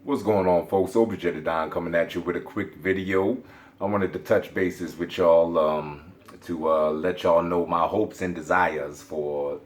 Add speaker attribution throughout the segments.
Speaker 1: What's going on, folks? Don coming at you with a quick video. I wanted to touch bases with y'all to let y'all know my hopes and desires for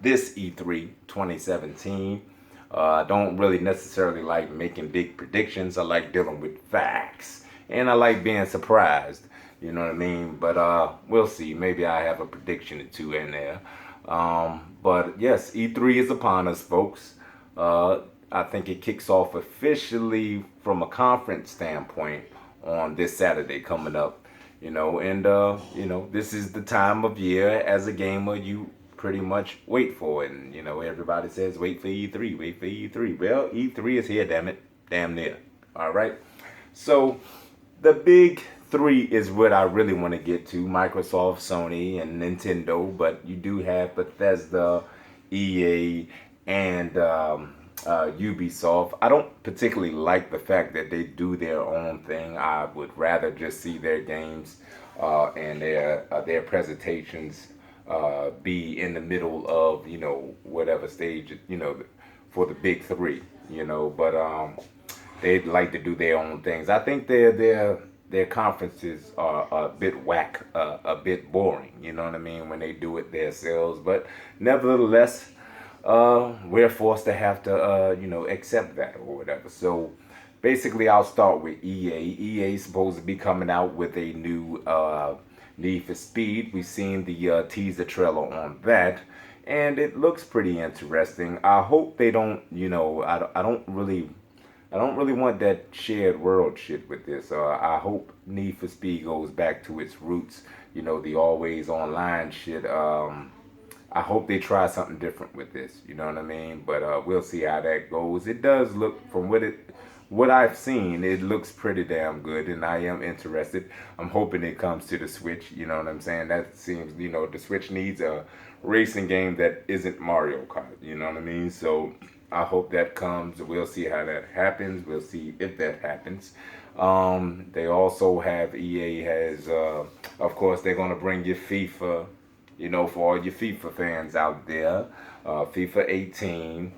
Speaker 1: this E3 2017. I don't really necessarily like making big predictions. I like dealing with facts, and I like being surprised. You know what I mean? But we'll see. Maybe I have a prediction or two in there. But yes, E3 is upon us, folks. Uh, I think it kicks off officially from a conference standpoint on this Saturday coming up. This is the time of year as a gamer you pretty much wait for it. And everybody says wait for E3, wait for E3. Well, E3 is here, damn it, damn near. All right. So the big three is what I really want to get to: Microsoft, Sony, and Nintendo. But you do have Bethesda, EA, and Ubisoft. I don't particularly like the fact that they do their own thing. I would rather just see their games and their presentations be in the middle of whatever stage for the big three. But they'd like to do their own things. I think their conferences are a bit whack, a bit boring. You know what I mean, when they do it themselves. But nevertheless, we're forced to have to accept that or whatever. So basically, I'll start with EA. EA is supposed to be coming out with a new Need for Speed. We've seen the teaser trailer on that, and it looks pretty interesting. I hope they don't, I don't really want that shared world shit with this. I hope Need for Speed goes back to its roots, the always online shit. I hope they try something different with this, you know what I mean? But we'll see how that goes. It does look, from what I've seen, it looks pretty damn good, and I am interested. I'm hoping it comes to the Switch, you know what I'm saying? That seems, the Switch needs a racing game that isn't Mario Kart, you know what I mean? So I hope that comes. We'll see how that happens. We'll see if that happens. They also have, EA has, of course, they're going to bring you FIFA, for all your FIFA fans out there, FIFA 18,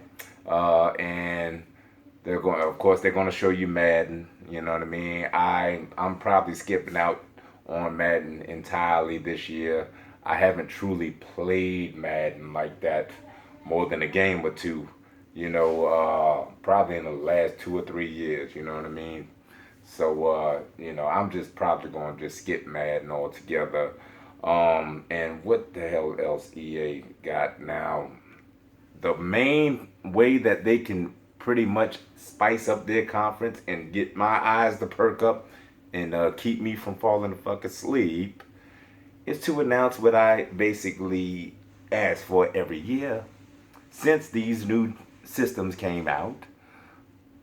Speaker 1: and they're going to show you Madden. You know what I mean? I'm probably skipping out on Madden entirely this year. I haven't truly played Madden like that, more than a game or two. Probably in the last 2 or 3 years. You know what I mean? So I'm just probably going to just skip Madden altogether. And what the hell else EA got now? The main way that they can pretty much spice up their conference and get my eyes to perk up and keep me from falling the fuck asleep is to announce what I basically ask for every year since these new systems came out.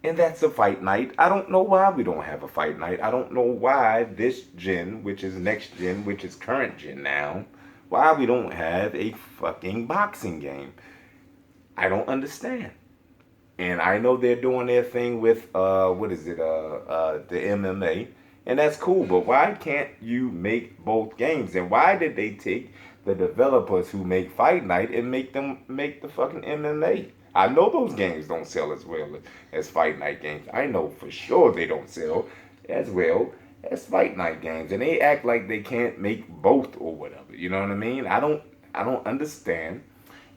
Speaker 1: And that's a fight night. I don't know why we don't have a fight night. I don't know why this gen, which is next gen, which is current gen now, why we don't have a fucking boxing game. I don't understand. And I know they're doing their thing with, the MMA. And that's cool, but why can't you make both games? And why did they take the developers who make Fight Night and make them make the fucking MMA? I know those games don't sell as well as Fight Night games. I know for sure they don't sell as well as Fight Night games. And they act like they can't make both or whatever. You know what I mean? I don't understand.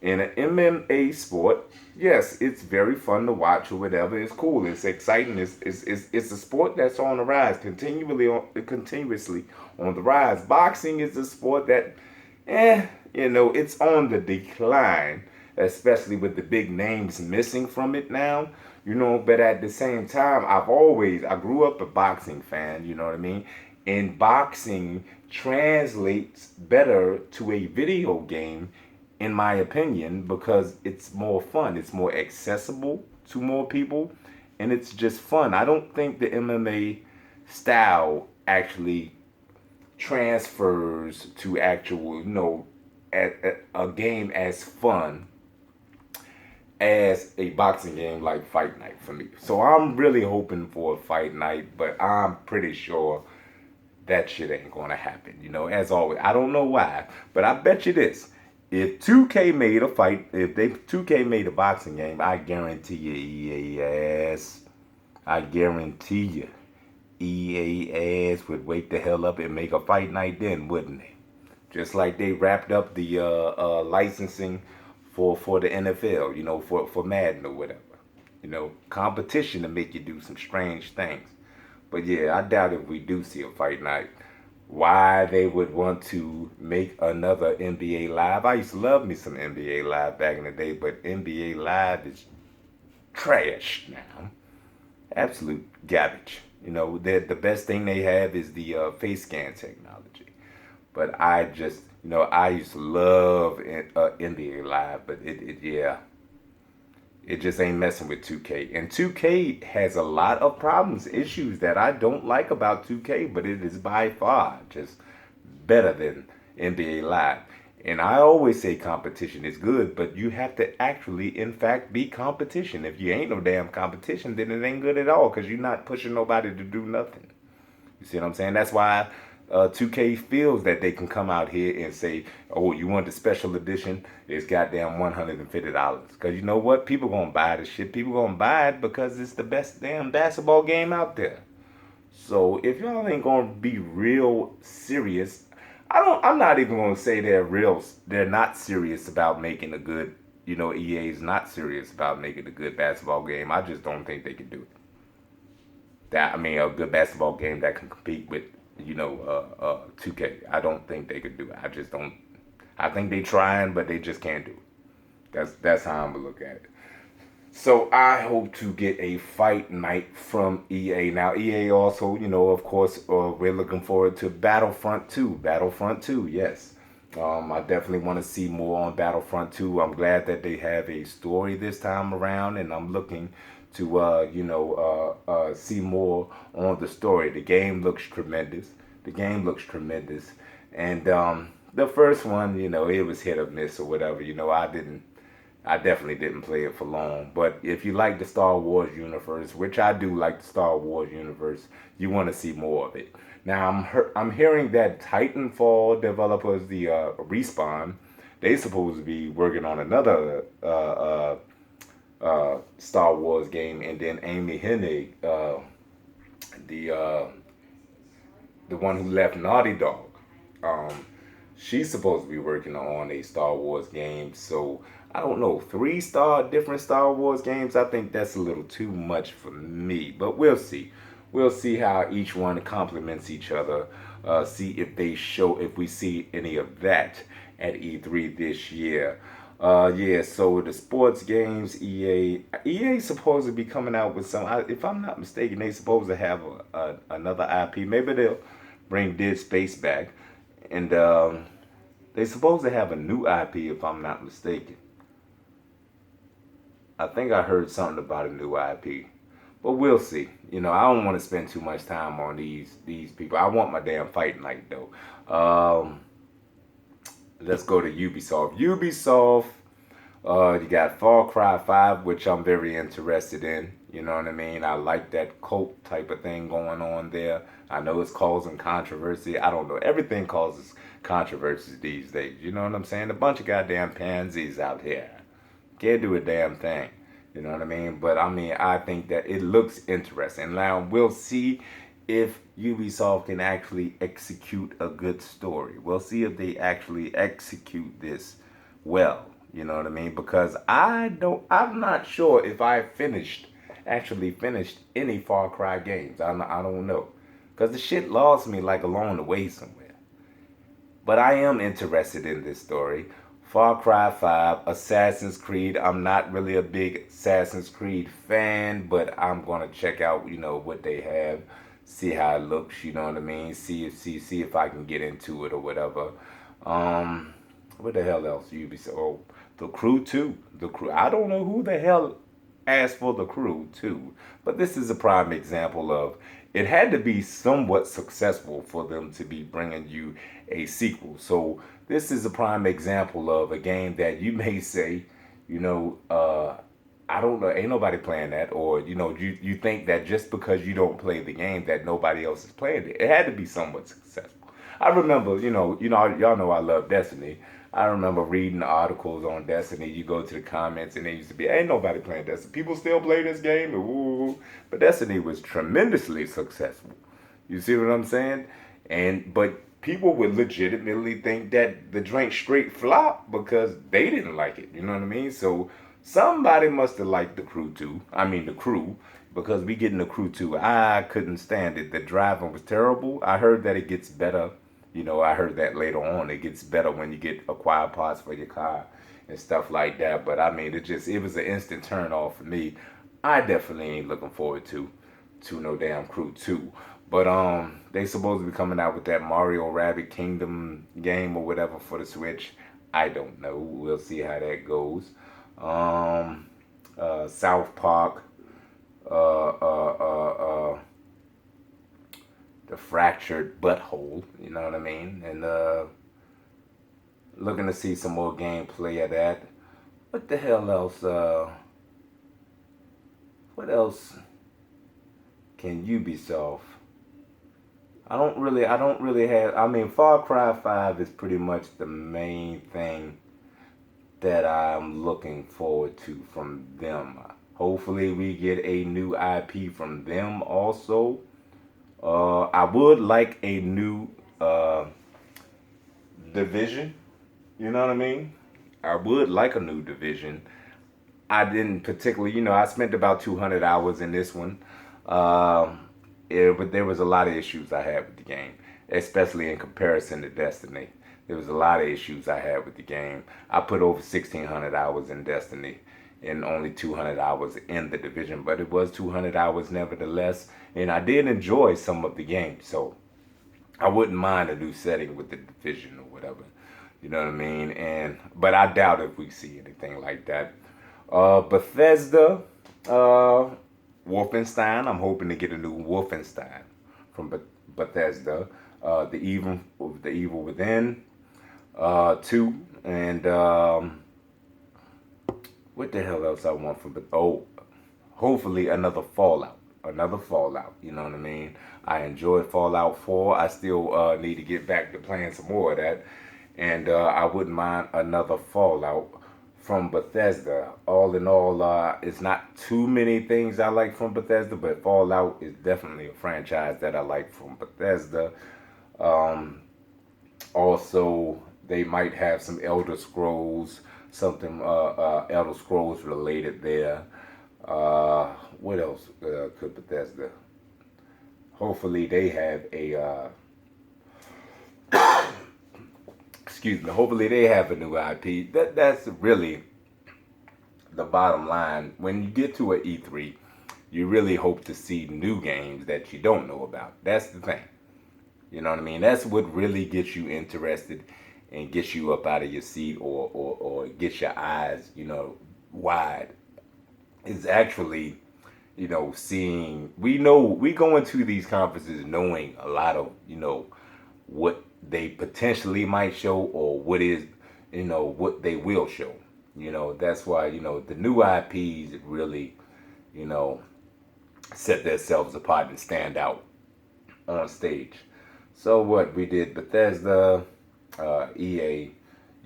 Speaker 1: In an MMA sport, yes, it's very fun to watch or whatever. It's cool. It's exciting. It's a sport that's on the rise, continuously on the rise. Boxing is a sport that, it's on the decline, especially with the big names missing from it now. But at the same time, I grew up a boxing fan. You know what I mean? And boxing translates better to a video game, in my opinion, because it's more fun. It's more accessible to more people, and it's just fun. I don't think the MMA style actually transfers to actual, a game as fun as a boxing game like Fight Night for me. So I'm really hoping for a Fight Night, but I'm pretty sure that shit ain't gonna happen. As always, I don't know why, but I bet you this: if 2K made a 2K made a boxing game, I guarantee you EA ass I guarantee you, EA ass would wake the hell up and make a fight night then, wouldn't they? Just like they wrapped up the licensing for the NFL, for Madden or whatever. Competition to make you do some strange things. But yeah, I doubt if we do see a fight night, why they would want to make another NBA Live. I used to love me some NBA Live back in the day, but NBA Live is trash now. Absolute garbage. The best thing they have is the face scan technology. But I used to love NBA Live, but yeah, it just ain't messing with 2K. And 2K has a lot of problems, issues that I don't like about 2K, but it is by far just better than NBA Live. And I always say competition is good, but you have to actually, in fact, be competition. If you ain't no damn competition, then it ain't good at all because you're not pushing nobody to do nothing. You see what I'm saying? That's why 2K feels that they can come out here and say, oh, you want the special edition? It's goddamn $150. Because you know what? People going to buy this shit. People going to buy it because it's the best damn basketball game out there. So if y'all ain't going to be real serious, I'm not even going to say they're not serious about making a good, EA is not serious about making a good basketball game. I just don't think they can do it. A good basketball game that can compete with 2K. I don't think they could do it. I just don't. I think they trying, but they just can't do it. That's how I'm gonna look at it. So I hope to get a fight night from EA. Now EA also, of course, we're looking forward to Battlefront 2. Battlefront 2, yes. I definitely want to see more on Battlefront 2. I'm glad that they have a story this time around, and I'm looking to see more on the story. The game looks tremendous. And the first one, it was hit or miss or whatever. I definitely didn't play it for long. But if you like the Star Wars universe, which I do like the Star Wars universe, you want to see more of it. Now I'm hearing that Titanfall developers, the Respawn, they supposed to be working on another Star Wars game, and then Amy Hennig, the one who left Naughty Dog, she's supposed to be working on a Star Wars game. So I don't know, different Star Wars games. I think that's a little too much for me, but we'll see. We'll see how each one complements each other. See if we see any of that at E3 this year. So the sports games, EA supposed to be coming out with some. If I'm not mistaken, they supposed to have another IP. Maybe they'll bring Dead Space back, and they supposed to have a new IP. If I'm not mistaken, I think I heard something about a new IP, but we'll see. I don't want to spend too much time on these people. I want my damn fight night though. Let's go to Ubisoft. You got Far Cry 5, which I'm very interested in. You know what I mean? I like that cult type of thing going on there. I know it's causing controversy. I don't know. Everything causes controversies these days. You know what I'm saying? A bunch of goddamn pansies out here. Can't do a damn thing. You know what I mean? But I think that it looks interesting. Now, we'll see if Ubisoft can actually execute a good story. We'll see if they actually execute this well. You know what I mean? Because I'm not sure if I actually finished any Far Cry games. I don't know. Because the shit lost me like along the way somewhere. But I am interested in this story. Far Cry 5, Assassin's Creed. I'm not really a big Assassin's Creed fan, but I'm going to check out, what they have. See how it looks, you know what I mean? See if I can get into it or whatever. What the hell else? Ubisoft. Oh, The Crew 2. The Crew. I don't know who the hell asked for The Crew 2, but this is a prime example of it had to be somewhat successful for them to be bringing you a sequel. So this is a prime example of a game that you may say, I don't know, ain't nobody playing that, or you think that just because you don't play the game that nobody else is playing it. It had to be somewhat successful. I remember, y'all know I love Destiny. I remember reading articles on Destiny. You go to the comments and they used to be, ain't nobody playing Destiny. People still play this game. Ooh. But Destiny was tremendously successful. You see what I'm saying? But people would legitimately think that the drink straight flop because they didn't like it. You know what I mean? So somebody must have liked the crew too. I mean the crew, because we getting the crew too. I couldn't stand it. The driving was terrible. I heard that it gets better. I heard that later on. It gets better when you get acquired parts for your car and stuff like that. But I mean, it was an instant turn off for me. I definitely ain't looking forward to no damn crew 2. But they supposed to be coming out with that Mario Rabbit Kingdom game or whatever for the Switch. I don't know. We'll see how that goes. South Park, the fractured butthole. You know what I mean? And looking to see some more gameplay of that. What the hell else? What else can Ubisoft? I don't really have. I mean, Far Cry 5 is pretty much the main thing that I'm looking forward to from them. Hopefully, we get a new IP from them also. I would like a new Division. You know what I mean? I would like a new Division. I didn't particularly, I spent about 200 hours in this one. But there was a lot of issues I had with the game, especially in comparison to Destiny. There was a lot of issues I had with the game. I put over 1,600 hours in Destiny and only 200 hours in the Division, but it was 200 hours nevertheless, and I did enjoy some of the game, so I wouldn't mind a new setting with the Division or whatever. You know what I mean? But I doubt if we see anything like that. Bethesda, Wolfenstein. I'm hoping to get a new Wolfenstein from Bethesda. The Evil Within 2, and what the hell else I want from hopefully another Fallout. Another Fallout. You know what I mean? I enjoyed Fallout 4. I still need to get back to playing some more of that, and I wouldn't mind another Fallout from Bethesda. All in all, it's not too many things I like from Bethesda, but Fallout is definitely a franchise that I like from Bethesda. Also, they might have some Elder Scrolls, something Elder Scrolls related there. What else could Bethesda? Hopefully, they have a excuse me. Hopefully, they have a new IP. That's really the bottom line. When you get to an E3, you really hope to see new games that you don't know about. That's the thing. You know what I mean? That's what really gets you interested and gets you up out of your seat or gets your eyes, wide. Is actually, seeing. We go into these conferences knowing a lot of, what they potentially might show or what they will show. That's why, the new IPs really, set themselves apart and stand out on stage. So what we did, Bethesda, EA,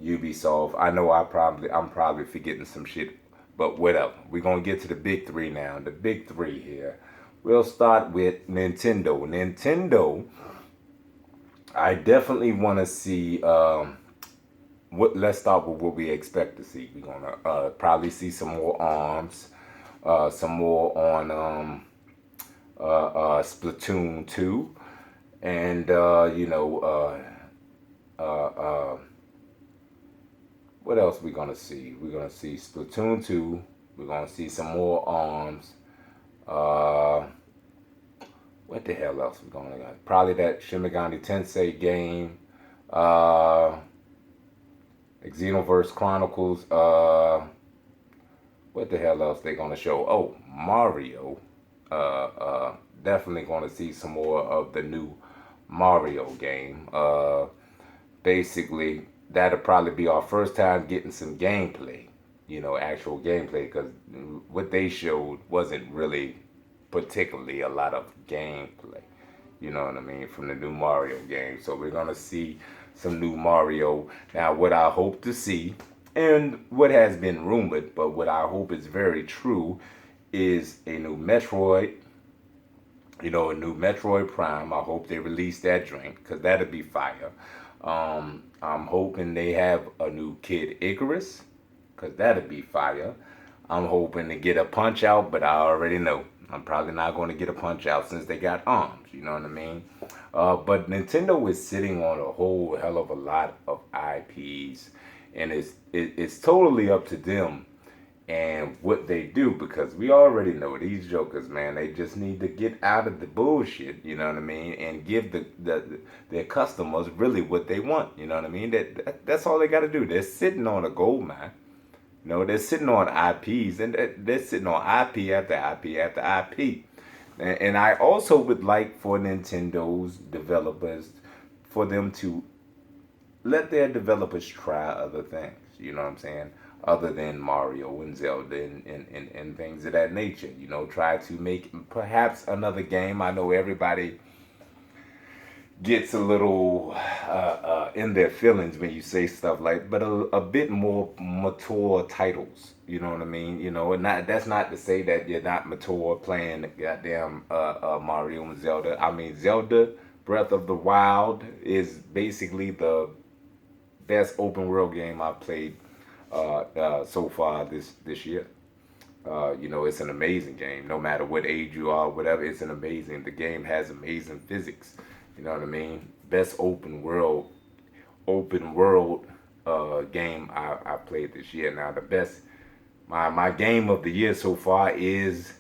Speaker 1: Ubisoft. I know I'm probably forgetting some shit, but whatever. We're gonna get to the big three now. The big three here. We'll start with Nintendo. Nintendo. I definitely want to see. Let's start with what we expect to see. We're gonna probably see some more ARMS, some more on Splatoon 2, and what else we gonna see? We're gonna see Splatoon 2. We're gonna see some more ARMS. What the hell else we gonna got? Probably that Shin Megami Tensei game. Xenoverse Chronicles. What the hell else they gonna show? Oh, Mario. Definitely gonna see some more of the new Mario game. Basically, that'll probably be our first time getting some gameplay. Actual gameplay, because what they showed wasn't really particularly a lot of gameplay. You know what I mean? From the new Mario game. So we're gonna see some new Mario. Now, what I hope to see, and what has been rumored, but what I hope is very true, is a new Metroid. A new Metroid Prime. I hope they release that drink because that'd be fire. I'm hoping they have a new Kid Icarus because that'd be fire. I'm hoping to get a Punch Out, but I already know I'm probably not going to get a Punch Out since they got arms. You know what I mean? But Nintendo is sitting on a whole hell of a lot of IPs, and it's totally up to them and what they do because we already know these jokers, man. They just need to get out of the bullshit, you know what I mean, and give their customers really what they want, you know what I mean. That's all they got to do. They're sitting on a gold mine, they're sitting on IPs, and they're sitting on IP after IP after IP. And I also would like for Nintendo's developers for them to let their developers try other things. You know what I'm saying? Other than Mario and Zelda and things of that nature. Try to make perhaps another game. I know everybody gets a little in their feelings when you say stuff like, but a bit more mature titles. You know what I mean? And that's not to say that you're not mature playing goddamn Mario and Zelda. I mean, Zelda Breath of the Wild is basically the best open world game I've played so far this year. It's an amazing game. No matter what age you are, whatever, it's an amazing. The game has amazing physics. You know what I mean? Best open world game I played this year. Now the best my game of the year so far is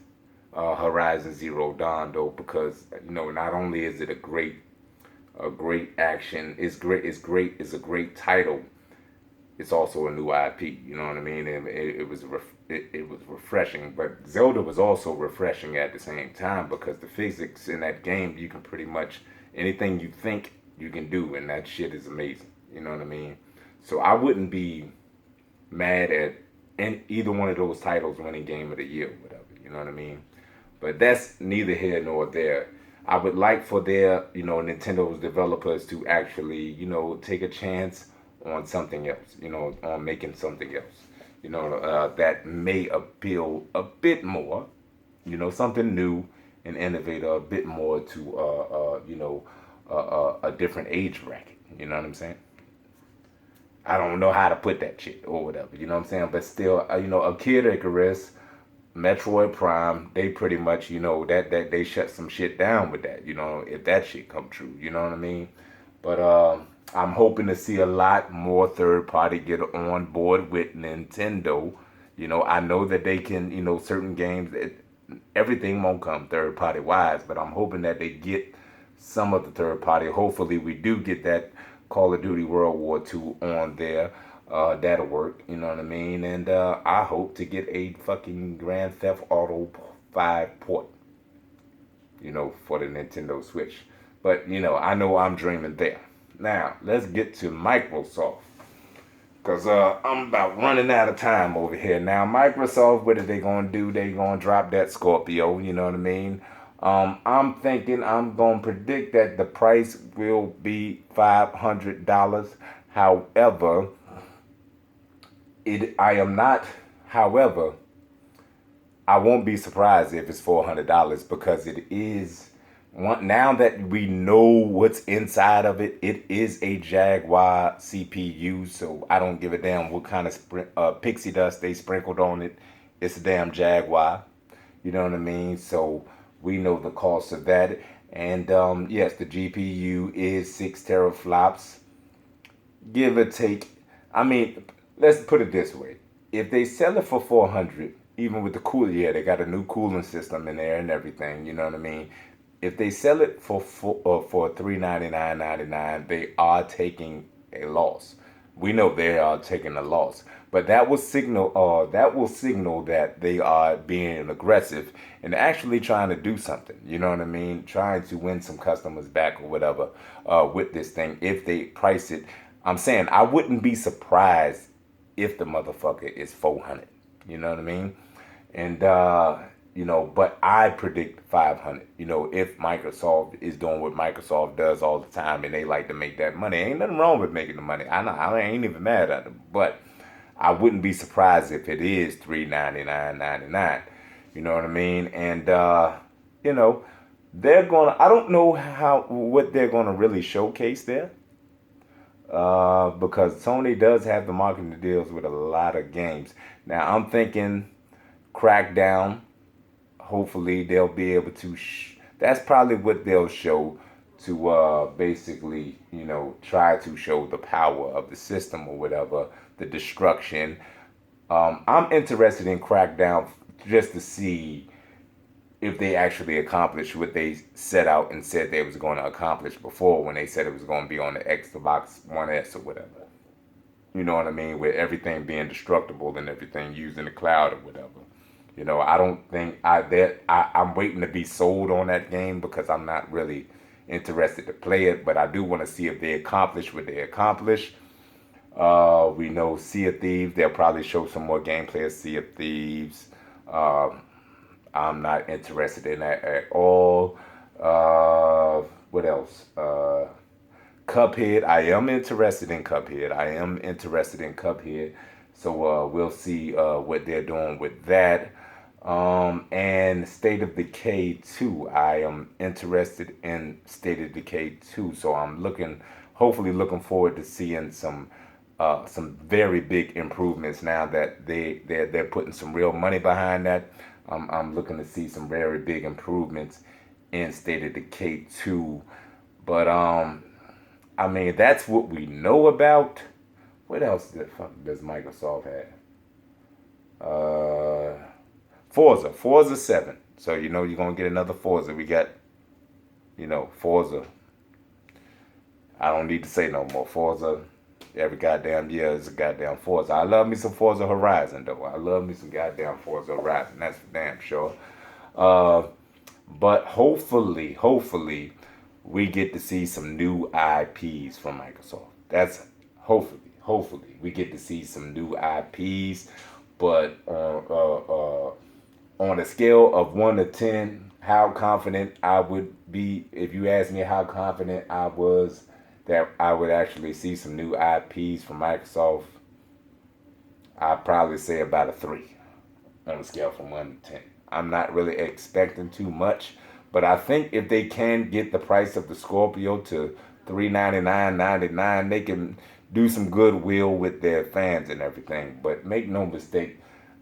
Speaker 1: Horizon Zero Dawn, though, because not only is it a great action, it's a great title. It's also a new IP. You know what I mean? And it was refreshing, but Zelda was also refreshing at the same time because the physics in that game, you can pretty much anything you think you can do, and that shit is amazing. You know what I mean? So I wouldn't be mad at either one of those titles winning Game of the Year, or whatever. You know what I mean? But that's neither here nor there. I would like for their, Nintendo's developers to actually, take a chance on something else, on making something else, that may appeal a bit more, something new and innovative, a bit more to, a different age bracket. You know what I'm saying? I don't know how to put that shit or whatever. You know what I'm saying? But still, a Kid Icarus, Metroid Prime, they pretty much, that they shut some shit down with that, if that shit come true, you know what I mean? But I'm hoping to see a lot more third party get on board with Nintendo. I know that they can, certain games, everything won't come third party wise, but I'm hoping that they get some of the third party. Hopefully we do get that Call of Duty World War II on there. That'll work, you know what I mean? And I hope to get a fucking Grand Theft Auto 5 port, for the Nintendo Switch. But, I know I'm dreaming there. Now, let's get to Microsoft. Because I'm about running out of time over here. Now, Microsoft, what are they going to do? They're going to drop that Scorpio, you know what I mean? I'm thinking, I'm going to predict that the price will be $500. However, however, I won't be surprised if it's $400 because it is, now that we know what's inside of it, it is a Jaguar CPU, so I don't give a damn what kind of pixie dust they sprinkled on it. It's a damn Jaguar, you know what I mean? So we know the cost of that. And yes, the GPU is 6 teraflops, give or take. I mean, let's put it this way. If they sell it for $400, even with the cooler, yeah, they got a new cooling system in there and everything, you know what I mean? If they sell it for $399.99, they are taking a loss. We know they are taking a loss, but that will signal that they are being aggressive and actually trying to do something. You know what I mean? Trying to win some customers back or whatever with this thing. If they price it, I'm saying I wouldn't be surprised if the motherfucker is $400. You know what I mean? And but I predict 500. If Microsoft is doing what Microsoft does all the time and they like to make that money, ain't nothing wrong with making the money. I ain't even mad at them, but I wouldn't be surprised if it is $399.99. You know what I mean? And you know, they're gonna. I don't know what they're gonna really showcase there, because Sony does have the marketing deals with a lot of games. Now I'm thinking Crackdown. Hopefully they'll be able to. That's probably what they'll show to basically, try to show the power of the system or whatever, the destruction. I'm interested in Crackdown just to see if they actually accomplish what they set out and said they was going to accomplish before, when they said it was going to be on the Xbox One S or whatever. You know what I mean? With everything being destructible and everything used in the cloud or whatever. I don't think I'm waiting to be sold on that game because I'm not really interested to play it, but I do want to see if they accomplish what they accomplish. We know Sea of Thieves. They'll probably show some more gameplay of Sea of Thieves. I'm not interested in that at all. What else? Cuphead. I am interested in Cuphead. So we'll see what they're doing with that. And State of Decay 2. I am interested in State of Decay 2. So I'm hopefully looking forward to seeing some very big improvements now that they're putting some real money behind that. I'm looking to see some very big improvements in State of Decay 2. But that's what we know about. What else does Microsoft have? Forza 7. So you're gonna get another Forza. We got, Forza. I don't need to say no more. Forza. Every goddamn year is a goddamn Forza. I love me some Forza Horizon though. I love me some goddamn Forza Horizon. That's for damn sure. But hopefully we get to see some new IPs from Microsoft. That's hopefully we get to see some new IPs. But on a scale of 1 to 10, how confident I would be, if you ask me how confident I was that I would actually see some new IPs from Microsoft, I'd probably say about a 3 on a scale from 1 to 10. I'm not really expecting too much, but I think if they can get the price of the Scorpio to $399.99, they can do some goodwill with their fans and everything. But make no mistake,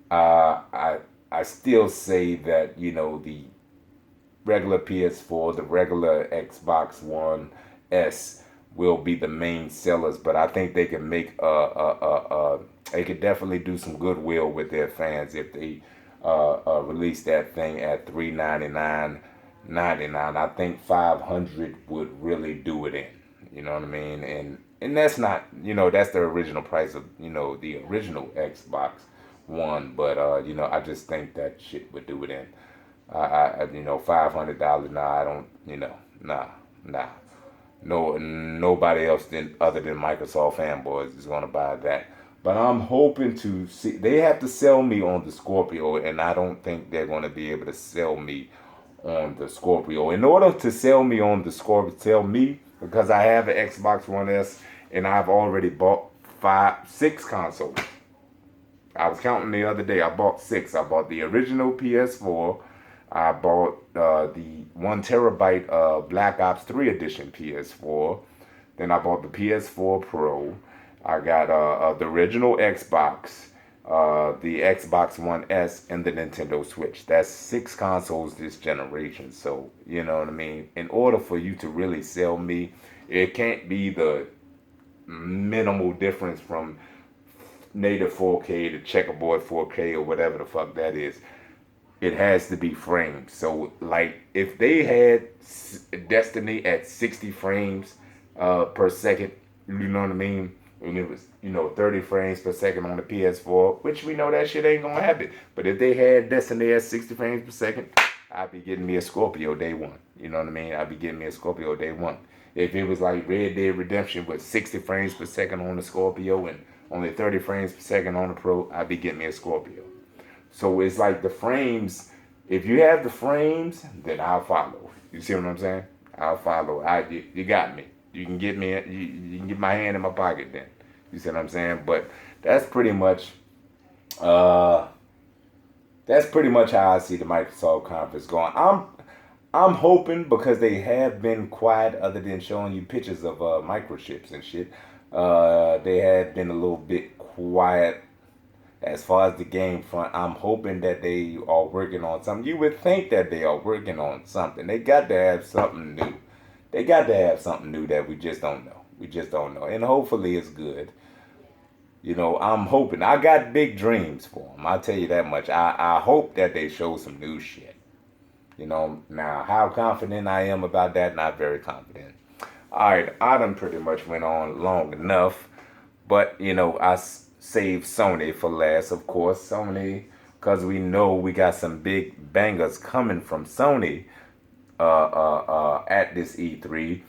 Speaker 1: I still say that the regular PS4, the regular Xbox One S will be the main sellers, but I think they can they could definitely do some goodwill with their fans if they release that thing at $399.99. I think 500 would really do it in. You know what I mean? And that's not, that's the original price of, the original Xbox One, but I just think that shit would do it in. $500. Nah, I don't. Nah. No, nobody else other than Microsoft fanboys is gonna buy that. But I'm hoping to see. They have to sell me on the Scorpio, and I don't think they're gonna be able to sell me on the Scorpio. In order to sell me on the Scorpio, because I have an Xbox One S and I've already bought 6 consoles. I was counting the other day. I bought 6. I bought the original PS4. I bought the 1 terabyte Black Ops 3 edition PS4. Then I bought the PS4 Pro. I got the original Xbox, the Xbox One S, and the Nintendo Switch. That's 6 consoles this generation. So, you know what I mean? In order for you to really sell me, it can't be the minimal difference from native 4K to checkerboard 4K or whatever the fuck that is. It has to be framed. So, like, if they had Destiny at 60 frames per second, you know what I mean? And it was, 30 frames per second on the PS4, which we know that shit ain't gonna happen. But if they had Destiny at 60 frames per second, I'd be getting me a Scorpio day one. You know what I mean? I'd be getting me a Scorpio day one. If it was like Red Dead Redemption with 60 frames per second on the Scorpio and only 30 frames per second on the Pro, I'd be getting me a Scorpio. So it's like the frames If you have the frames, then I'll follow. You see what I'm saying? I'll follow. You got me. You can get me. You can get my hand in my pocket then. You see what I'm saying? But that's pretty much uh that's pretty much how I see the Microsoft conference going. I'm hoping, because they have been quiet other than showing you pictures of microchips and shit. They had been a little bit quiet as far as the game front. I'm hoping that they are working on something. You would think that they are working on something. They got to have something new. They got to have something new that we just don't know. We just don't know. And hopefully it's good. You know, I'm hoping. I got big dreams for them. I'll tell you that much. I hope that they show some new shit. You know, now how confident I am about that, not very confident. All right, I done pretty much went on long enough. But, you know, saved Sony for last, of course. Sony, because we know we got some big bangers coming from Sony at this E3.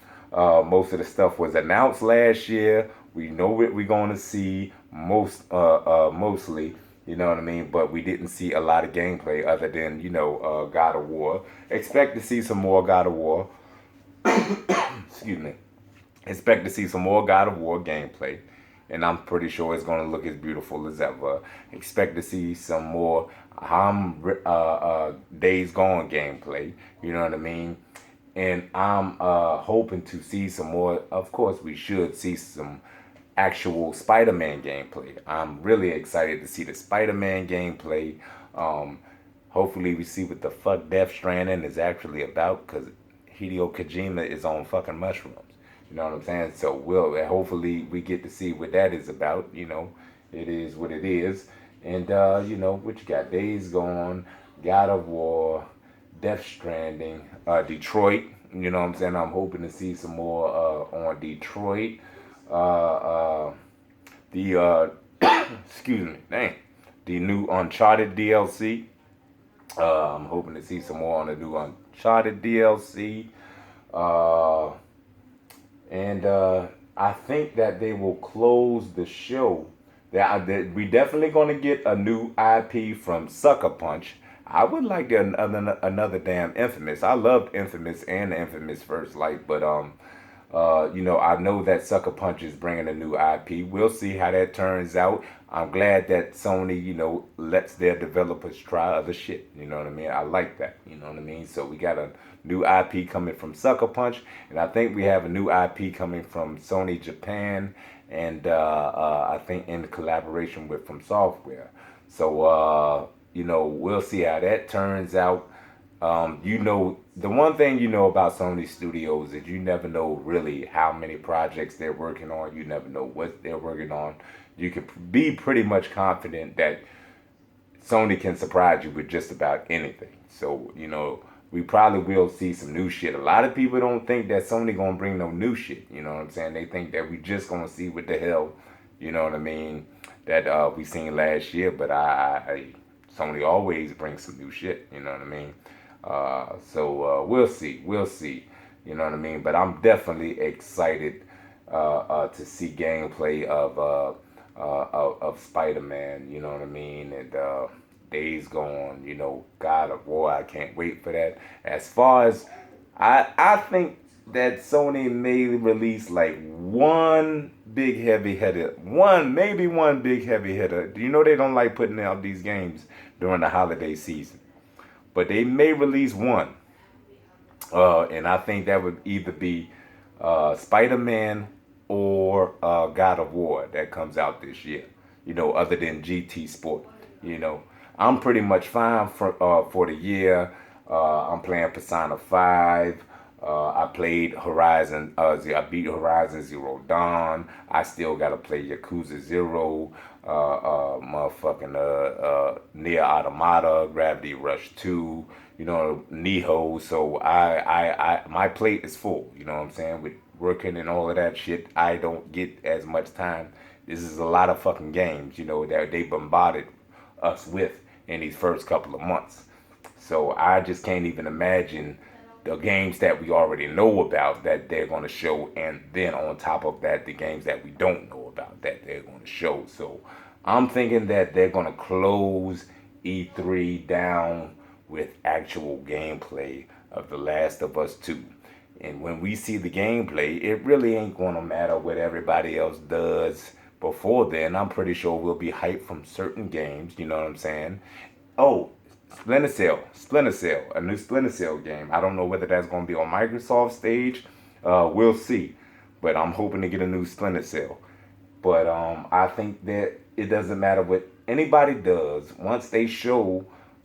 Speaker 1: Most of the stuff was announced last year. We know what we're going to see mostly. You know what I mean? But we didn't see a lot of gameplay other than, you know, God of War. Expect to see some more God of War. Excuse me. Expect to see some more God of War gameplay. And I'm pretty sure it's going to look as beautiful as ever. Expect to see some more Days Gone gameplay. You know what I mean? And I'm hoping to see some more. Of course, we should see some actual Spider-Man gameplay. I'm really excited to see the Spider-Man gameplay. Hopefully we see what the fuck Death Stranding is actually about, because Hideo Kojima is on fucking mushrooms. You know what I'm saying? So hopefully we get to see what that is about. You know, it is what it is. And you know, what you got? Days Gone, God of War, Death Stranding, Detroit. You know what I'm saying? I'm hoping to see some more on Detroit. The excuse me, dang, the new Uncharted DLC. I'm hoping to see some more on the new Uncharted DLC. And I think that they will close the show. That we definitely going to get a new IP from Sucker Punch. I would like another damn Infamous. I loved Infamous and Infamous First Light, but you know, I know that Sucker Punch is bringing a new IP. We'll see how that turns out. I'm glad that Sony, you know, lets their developers try other shit. You know what I mean? I like that. You know what I mean? So we got a new IP coming from Sucker Punch, and I think we have a new IP coming from Sony Japan, and I think in collaboration with From Software. So you know, we'll see how that turns out. You know, the one thing you know about Sony Studios is you never know really how many projects they're working on. You never know what they're working on. You can be pretty much confident that Sony can surprise you with just about anything. So, you know, we probably will see some new shit. A lot of people don't think that Sony gonna bring no new shit. You know what I'm saying? They think that we just gonna see what the hell, you know what I mean, that we seen last year. But Sony always brings some new shit. You know what I mean? So we'll see. We'll see. You know what I mean? But I'm definitely excited to see gameplay of Spider-Man. You know what I mean? And Days Gone. You know, God of War. I can't wait for that. As far as I think that Sony may release like one big heavy hitter, maybe one big heavy hitter. You know they don't like putting out these games during the holiday season, but they may release one, and I think that would either be Spider-Man or God of War that comes out this year. You know, other than GT Sport. You know, I'm pretty much fine for the year. I'm playing Persona 5. I played Horizon. I beat Horizon Zero Dawn. I still gotta play Yakuza Zero. Near Automata, Gravity Rush 2. You know, Nihon. So my plate is full. You know what I'm saying? With working and all of that shit, I don't get as much time. This is a lot of fucking games. You know that they bombarded us with in these first couple of months. So I just can't even imagine the games that we already know about that they're going to show, and then on top of that, the games that we don't know about that they're going to show. So I'm thinking that they're going to close E3 down with actual gameplay of The Last of Us 2. And when we see the gameplay, it really ain't going to matter what everybody else does before then. I'm pretty sure we'll be hyped from certain games, you know what I'm saying? Oh, Splinter Cell, a new Splinter Cell game. I don't know whether that's going to be on Microsoft stage. We'll see. But I'm hoping to get a new Splinter Cell. But I think that it doesn't matter what anybody does. Once they show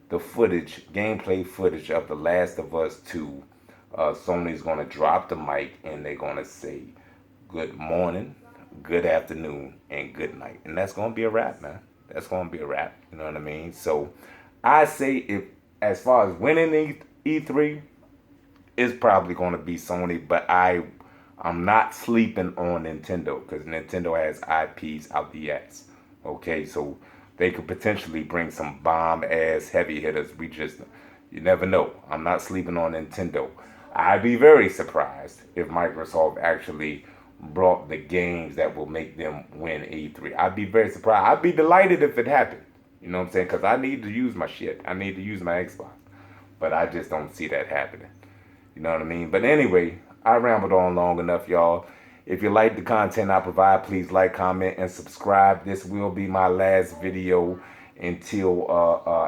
Speaker 1: the footage, gameplay footage of The Last of Us 2, Sony's going to drop the mic and they're going to say, good morning, good afternoon, and good night. And that's going to be a wrap, man. That's going to be a wrap. You know what I mean? So I say, if as far as winning E3, it's probably going to be Sony, but I'm not sleeping on Nintendo because Nintendo has IPs out the ass. Okay, so they could potentially bring some bomb ass heavy hitters. You never know. I'm not sleeping on Nintendo. I'd be very surprised if Microsoft actually brought the games that will make them win E3. I'd be very surprised. I'd be delighted if it happened. You know what I'm saying? Because I need to use my shit. I need to use my Xbox. But I just don't see that happening. You know what I mean? But anyway, I rambled on long enough, y'all. If you like the content I provide, please like, comment, and subscribe. This will be my last video until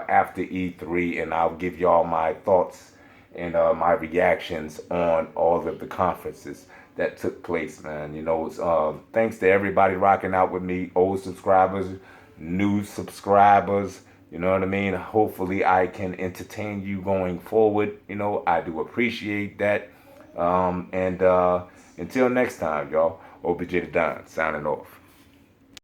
Speaker 1: after E3, and I'll give y'all my thoughts and my reactions on all of the conferences that took place, man. You know, thanks to everybody rocking out with me, old subscribers, new subscribers. You know what I mean? Hopefully I can entertain you going forward. You know, I do appreciate that. And until next time, y'all, OBJ the Don, signing off.